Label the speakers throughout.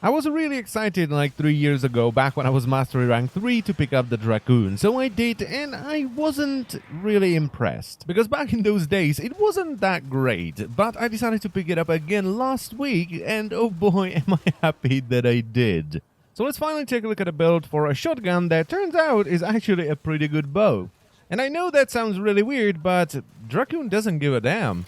Speaker 1: I was really excited like 3 years ago, back when I was Mastery Rank 3, to pick up the Drakgoon, so I did, and I wasn't really impressed. Because back in those days, it wasn't that great, but I decided to pick it up again last week, and oh boy, am I happy that I did. So let's finally take a look at a build for a shotgun that turns out is actually a pretty good bow. And I know that sounds really weird, but Drakgoon doesn't give a damn.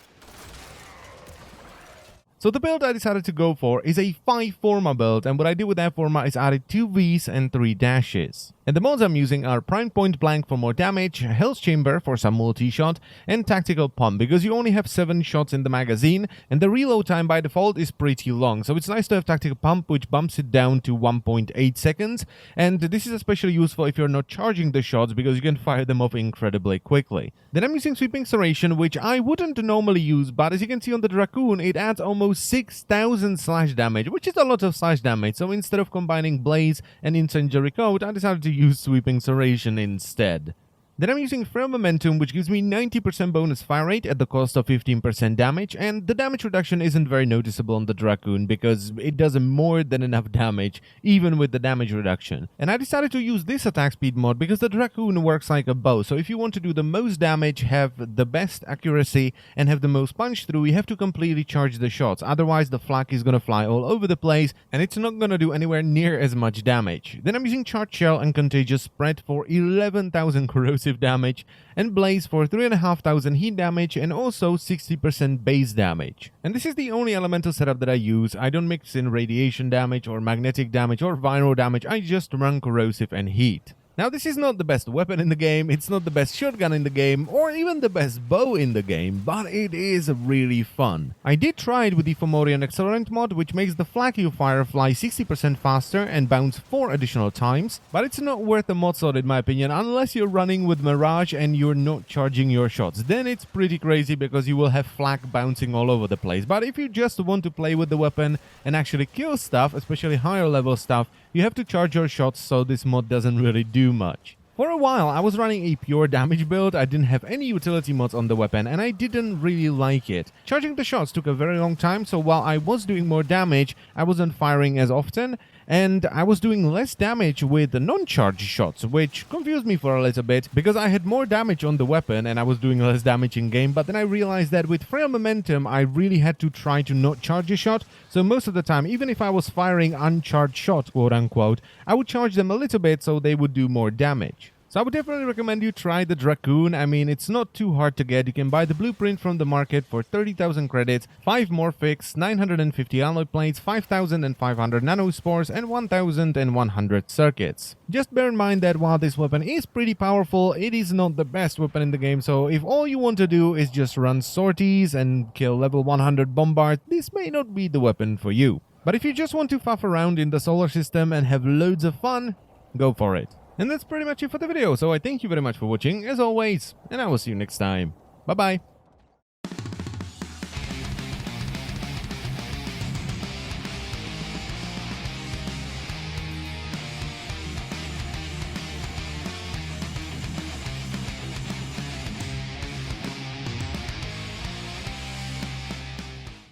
Speaker 1: So the build I decided to go for is a 5 Forma build, and what I did with that Forma is added 2 Vs and 3 dashes. And the mods I'm using are Prime Point Blank for more damage, Hell's Chamber for some multi-shot, and Tactical Pump because you only have 7 shots in the magazine, and the reload time by default is pretty long, so it's nice to have Tactical Pump, which bumps it down to 1.8 seconds, and this is especially useful if you're not charging the shots because you can fire them off incredibly quickly. Then I'm using Sweeping Serration, which I wouldn't normally use, but as you can see on the Drakgoon, it adds almost 6,000 slash damage, which is a lot of slash damage, so instead of combining Blaze and Incendiary Coat, I decided to use Sweeping Serration instead. Then I'm using Frail Momentum, which gives me 90% bonus fire rate at the cost of 15% damage, and the damage reduction isn't very noticeable on the Drakgoon because it does more than enough damage, even with the damage reduction. And I decided to use this attack speed mod because the Drakgoon works like a bow, so if you want to do the most damage, have the best accuracy, and have the most punch through, you have to completely charge the shots, otherwise the flak is gonna fly all over the place, and it's not gonna do anywhere near as much damage. Then I'm using Charged Shell and Contagious Spread for 11,000 corrosive damage, and Blaze for 3,500 heat damage and also 60% base damage. And this is the only elemental setup that I use. I don't mix in radiation damage or magnetic damage or viral damage, I just run corrosive and heat. Now this is not the best weapon in the game, it's not the best shotgun in the game, or even the best bow in the game, but it is really fun. I did try it with the Fomorian Accelerant mod, which makes the flak you fire fly 60% faster and bounce 4 additional times, but it's not worth a mod slot in my opinion, unless you're running with Mirage and you're not charging your shots. Then it's pretty crazy because you will have flak bouncing all over the place, but if you just want to play with the weapon and actually kill stuff, especially higher level stuff, you have to charge your shots, so this mod doesn't really do much. For a while, I was running a pure damage build. I didn't have any utility mods on the weapon, and I didn't really like it. Charging the shots took a very long time, so while I was doing more damage, I wasn't firing as often, and I was doing less damage with the non-charged shots, which confused me for a little bit, because I had more damage on the weapon and I was doing less damage in game, but then I realized that with Frail Momentum, I really had to try to not charge a shot, so most of the time, even if I was firing uncharged shots, quote-unquote, I would charge them a little bit so they would do more damage. So I would definitely recommend you try the Drakgoon. I mean, it's not too hard to get. You can buy the blueprint from the market for 30,000 credits, 5 Morphics, 950 alloy plates, 5,500 nanospores, and 1,100 circuits. Just bear in mind that while this weapon is pretty powerful, it is not the best weapon in the game, so if all you want to do is just run sorties and kill level 100 bombards, this may not be the weapon for you. But if you just want to faff around in the solar system and have loads of fun, go for it. And that's pretty much it for the video, so I thank you very much for watching, as always, and I will see you next time. Bye bye!